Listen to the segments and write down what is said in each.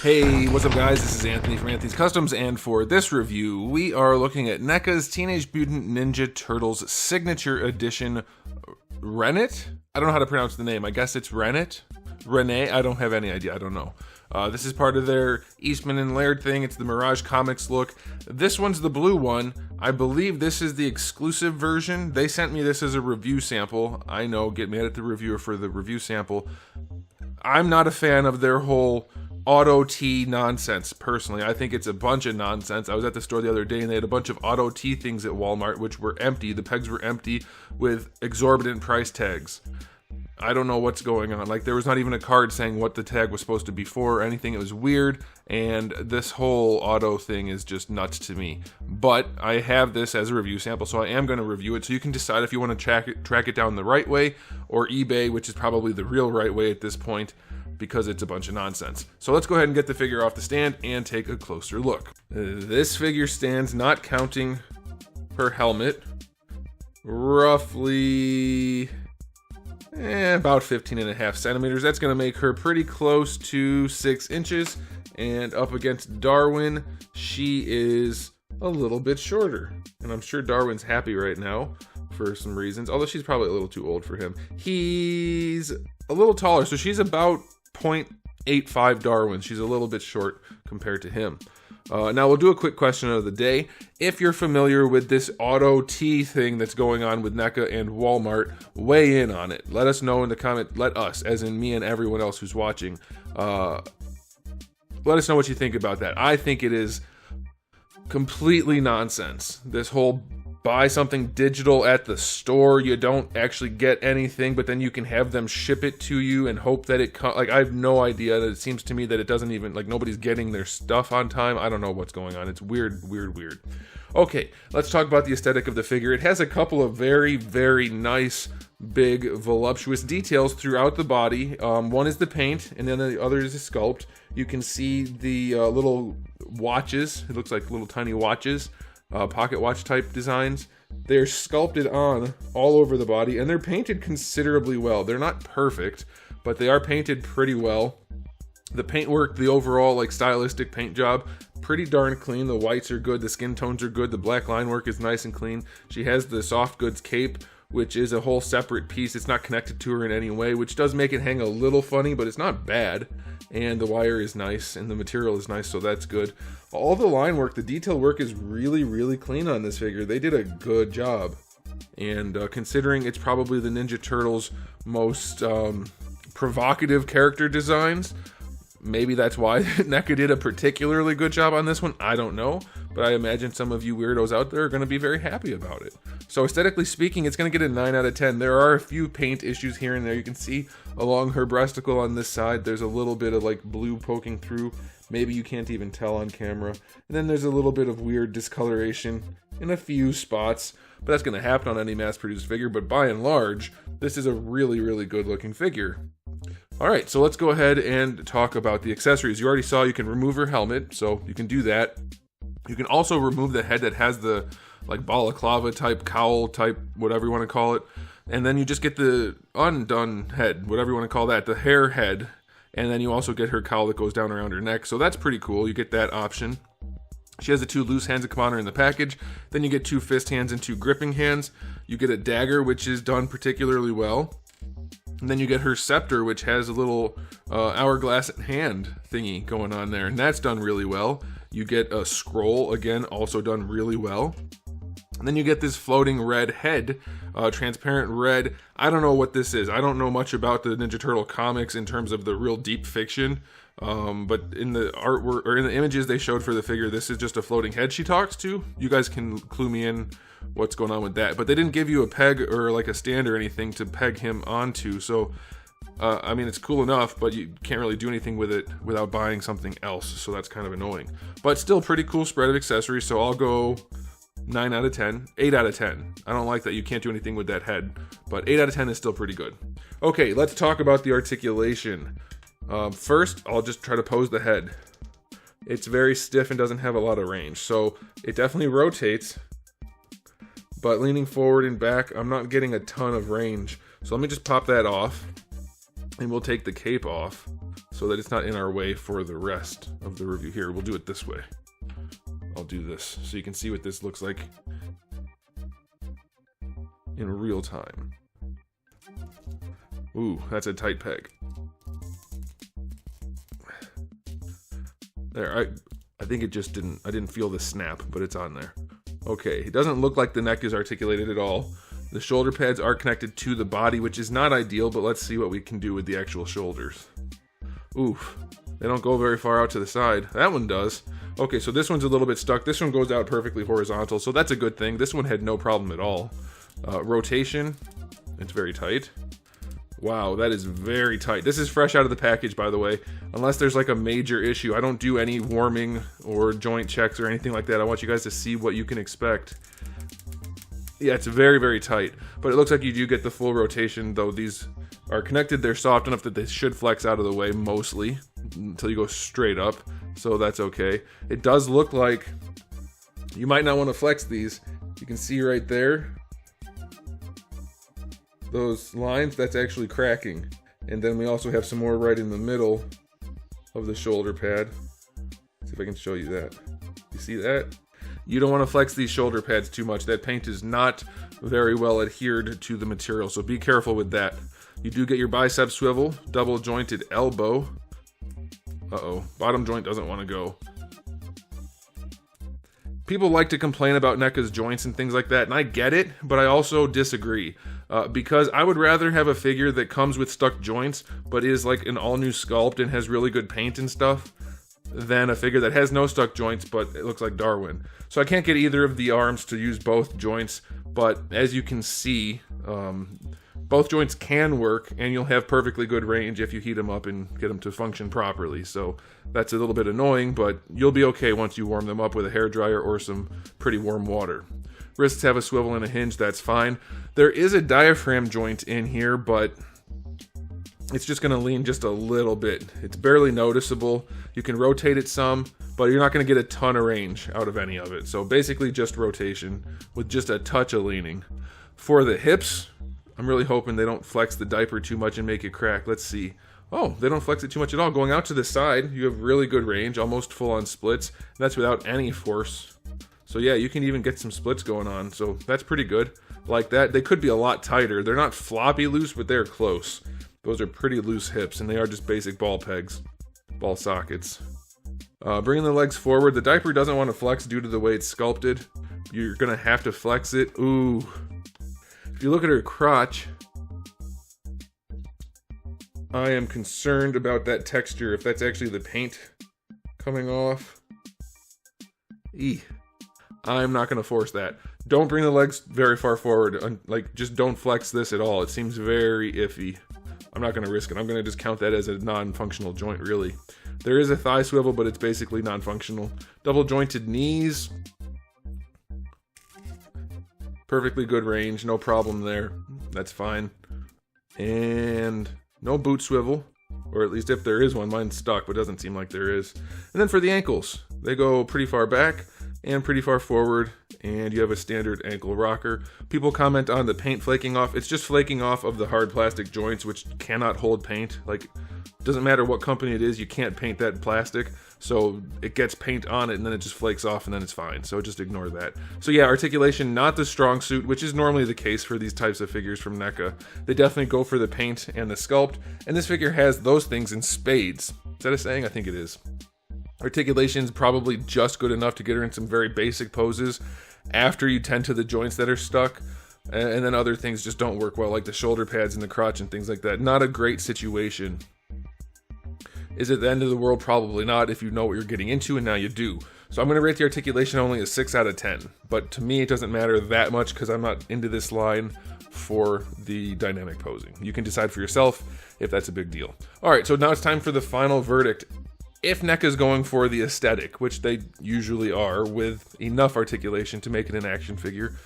Hey, what's up guys? This is Anthony from Anthony's Customs, and for this review, we are looking at NECA's Teenage Mutant Ninja Turtles Signature Edition RENET? I don't know how to pronounce the name. I guess it's RENET? RENET? I don't have any idea. I don't know. This is part of their Eastman and Laird thing. It's the Mirage Comics look. This one's the blue one. I believe this is the exclusive version. They sent me this as a review sample. I know, get mad at the reviewer for the review sample. I'm not a fan of their whole auto T nonsense, personally. I think it's a bunch of nonsense. I was at the store the other day and they had a bunch of auto T things at Walmart which were empty. The pegs were empty with exorbitant price tags. I don't know what's going on. Like, there was not even a card saying what the tag was supposed to be for or anything. It was weird, and this whole auto thing is just nuts to me. But I have this as a review sample, so I am going to review it, so you can decide if you want to track it down the right way, or eBay, which is probably the real right way at this point, because it's a bunch of nonsense. So let's go ahead and get the figure off the stand and take a closer look. This figure stands, not counting her helmet, roughly about 15.5 centimeters. That's going to make her pretty close to 6 inches. And up against Darwin, she is a little bit shorter. And I'm sure Darwin's happy right now for some reasons, although she's probably a little too old for him. He's a little taller, so she's about 0.85 Darwin. She's a little bit short compared to him. Now we'll do a quick question of the day. If you're familiar with this auto T thing that's going on with NECA and Walmart, weigh in on it. Let us know in the comment. Let us, as in me and everyone else who's watching, let us know what you think about that. I think it is completely nonsense. This whole buy something digital at the store, you don't actually get anything, but then you can have them ship it to you and hope that it comes. Like, I have no idea. It seems to me that it doesn't even, like, nobody's getting their stuff on time. I don't know what's going on. It's weird. Okay, let's talk about the aesthetic of the figure. It has a couple of very, very nice, big, voluptuous details throughout the body. One is the paint, and then the other is the sculpt. You can see the little watches. It looks like little tiny watches. Pocket watch type designs. They're sculpted on all over the body, and they're painted considerably well. They're not perfect, but they are painted pretty well. The paintwork, the overall like stylistic paint job, pretty darn clean. The whites are good, the skin tones are good, the black line work is nice and clean. She has the soft goods cape, which is a whole separate piece. It's not connected to her in any way, which does make it hang a little funny, but it's not bad. And the wire is nice, and the material is nice, so that's good. All the line work, the detail work is really, really clean on this figure. They did a good job. And considering it's probably the Ninja Turtles' most provocative character designs, maybe that's why NECA did a particularly good job on this one. I don't know, but I imagine some of you weirdos out there are going to be very happy about it. So aesthetically speaking, it's going to get a 9 out of 10. There are a few paint issues here and there. You can see along her breasticle on this side, there's a little bit of like blue poking through. Maybe you can't even tell on camera. And then there's a little bit of weird discoloration in a few spots, but that's going to happen on any mass-produced figure. But by and large, this is a really, really good looking figure. Alright, so let's go ahead and talk about the accessories. You already saw you can remove her helmet, so you can do that. You can also remove the head that has the like balaclava type, cowl type, whatever you want to call it. And then you just get the undone head, whatever you want to call that, the hair head. And then you also get her cowl that goes down around her neck. So that's pretty cool. You get that option. She has the 2 loose hands that come on her in the package. Then you get 2 fist hands and 2 gripping hands. You get a dagger, which is done particularly well. And then you get her scepter, which has a little hourglass hand thingy going on there. And that's done really well. You get a scroll, again, also done really well. And then you get this floating red head, transparent red. I don't know what this is. I don't know much about the Ninja Turtle comics in terms of the real deep fiction. But in the artwork, or in the images they showed for the figure, this is just a floating head she talks to. You guys can clue me in what's going on with that. But they didn't give you a peg or like a stand or anything to peg him onto. So, I mean, it's cool enough, but you can't really do anything with it without buying something else. So that's kind of annoying. But still pretty cool spread of accessories. So I'll go 9 out of 10, 8 out of 10. I don't like that you can't do anything with that head, but 8 out of 10 is still pretty good. Okay, let's talk about the articulation. First, I'll just try to pose the head. It's very stiff and doesn't have a lot of range, so it definitely rotates, but leaning forward and back, I'm not getting a ton of range. So let me just pop that off, and we'll take the cape off. so that it's not in our way for the rest of the review. Here, we'll do it this way. I'll do this so you can see what this looks like in real time. Ooh, that's a tight peg. There, I think it just I didn't feel the snap, but it's on there. Okay, it doesn't look like the neck is articulated at all. The shoulder pads are connected to the body, which is not ideal, but let's see what we can do with the actual shoulders. Oof, they don't go very far out to the side. That one does. Okay, so this one's a little bit stuck. This one goes out perfectly horizontal, so that's a good thing. This one had no problem at all. Rotation, it's very tight. Wow, that is very tight. This is fresh out of the package, by the way. Unless there's like a major issue, I don't do any warming or joint checks or anything like that. I want you guys to see what you can expect. Yeah, it's very, very tight. But it looks like you do get the full rotation, though these are connected. They're soft enough that they should flex out of the way, mostly, until you go straight up. So that's okay. It does look like you might not want to flex these. You can see right there, those lines, that's actually cracking. And then we also have some more right in the middle of the shoulder pad. Let's see if I can show you that. You see that? You don't want to flex these shoulder pads too much. That paint is not very well adhered to the material, so be careful with that. You do get your bicep swivel, double jointed elbow. Uh-oh, bottom joint doesn't want to go. People like to complain about NECA's joints and things like that, and I get it, but I also disagree. Because I would rather have a figure that comes with stuck joints, but is like an all-new sculpt and has really good paint and stuff, than a figure that has no stuck joints, but it looks like Darwin. So I can't get either of the arms to use both joints, but as you can see, both joints can work, and you'll have perfectly good range if you heat them up and get them to function properly. So that's a little bit annoying, but you'll be okay once you warm them up with a hairdryer or some pretty warm water. Wrists have a swivel and a hinge, that's fine. There is a diaphragm joint in here, but it's just going to lean just a little bit. It's barely noticeable. You can rotate it some, but you're not going to get a ton of range out of any of it. So basically just rotation with just a touch of leaning. For the hips, I'm really hoping they don't flex the diaper too much and make it crack. Let's see. Oh, they don't flex it too much at all. Going out to the side, you have really good range, almost full on splits. And that's without any force. So yeah, you can even get some splits going on. So that's pretty good. Like that, they could be a lot tighter. They're not floppy loose, but they're close. Those are pretty loose hips, and they are just basic ball pegs, ball sockets. Bringing the legs forward, the diaper doesn't want to flex due to the way it's sculpted. You're going to have to flex it. Ooh. If you look at her crotch, I am concerned about that texture, if that's actually the paint coming off. I'm not going to force that. Don't bring the legs very far forward. Like, just don't flex this at all. It seems very iffy. I'm not going to risk it. I'm going to just count that as a non-functional joint, really. There is a thigh swivel, but it's basically non-functional. Double jointed knees. Perfectly good range. No problem there. That's fine. And no boot swivel. Or at least if there is one. Mine's stuck, but it doesn't seem like there is. And then for the ankles, they go pretty far back and pretty far forward, and you have a standard ankle rocker. People comment on the paint flaking off. It's just flaking off of the hard plastic joints, which cannot hold paint. Like, doesn't matter what company it is, you can't paint that plastic. So it gets paint on it, and then it just flakes off, and then it's fine. So just ignore that. So yeah, articulation, not the strong suit, which is normally the case for these types of figures from NECA. They definitely go for the paint and the sculpt, and this figure has those things in spades. Is that a saying? I think it is. Articulation's probably just good enough to get her in some very basic poses after you tend to the joints that are stuck, and then other things just don't work well, like the shoulder pads and the crotch and things like that. Not a great situation. Is it the end of the world? Probably not, if you know what you're getting into, and now you do. So I'm going to rate the articulation only a 6 out of 10. But to me, it doesn't matter that much because I'm not into this line for the dynamic posing. You can decide for yourself if that's a big deal. All right, so now it's time for the final verdict. If NECA is going for the aesthetic, which they usually are, with enough articulation to make it an action figure,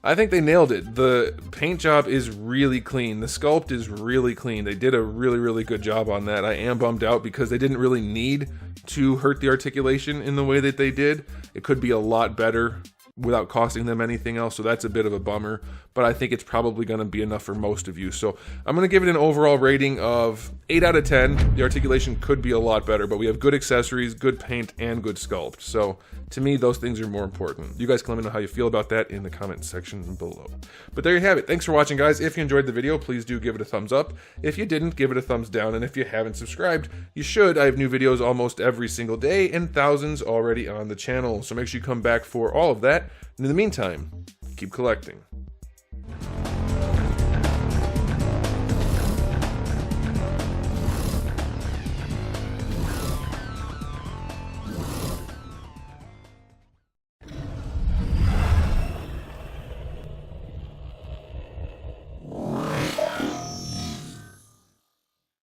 I think they nailed it. The paint job is really clean. The sculpt is really clean. They did a really, really good job on that. I am bummed out because they didn't really need to hurt the articulation in the way that they did. It could be a lot better without costing them anything else, so that's a bit of a bummer. but I think it's probably going to be enough for most of you. So I'm going to give it an overall rating of 8 out of 10. The articulation could be a lot better, but we have good accessories, good paint, and good sculpt. So to me, those things are more important. You guys can let me know how you feel about that in the comment section below. But there you have it. Thanks for watching, guys. If you enjoyed the video, please do give it a thumbs up. If you didn't, give it a thumbs down. And if you haven't subscribed, you should. I have new videos almost every single day and thousands already on the channel. So make sure you come back for all of that. And in the meantime, keep collecting.